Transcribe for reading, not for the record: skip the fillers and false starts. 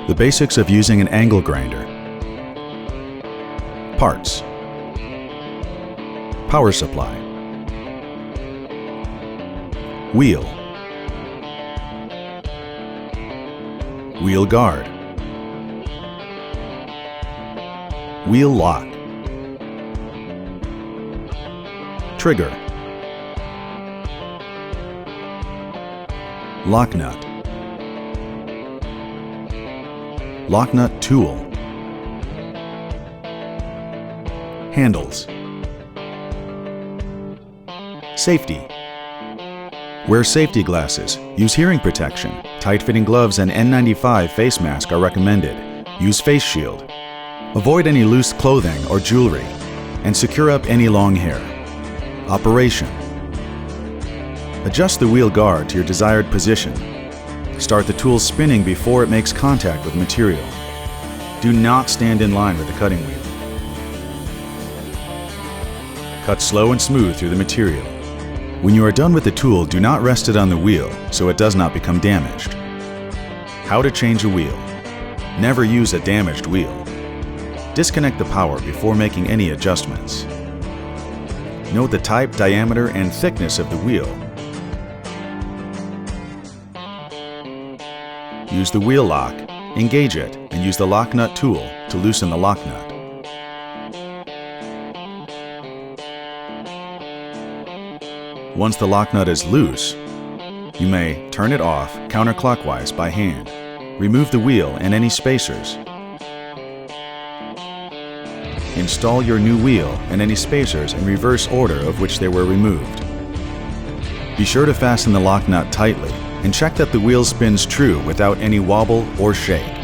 The basics of using an angle grinder. Parts. Power supply. Wheel. Wheel guard. Wheel lock. Trigger. Lock nut. Lock nut tool. Handles. Safety. Wear safety glasses, use hearing protection, tight-fitting gloves and N95 face mask are recommended. Use face shield. Avoid any loose clothing or jewelry, and secure up any long hair. Operation. Adjust the wheel guard to your desired position. Start the tool spinning before it makes contact with material. Do not stand in line with the cutting wheel. Cut slow and smooth through the material. When you are done with the tool, do not rest it on the wheel so it does not become damaged. How to change a wheel. Never use a damaged wheel. Disconnect the power before making any adjustments. Note the type, diameter, and thickness of the wheel. Use the wheel lock, engage it, and use the lock nut tool to loosen the lock nut. Once the lock nut is loose, you may turn it off counterclockwise by hand. Remove the wheel and any spacers. Install your new wheel and any spacers in reverse order of which they were removed. Be sure to fasten the lock nut tightly and check that the wheel spins true without any wobble or shake.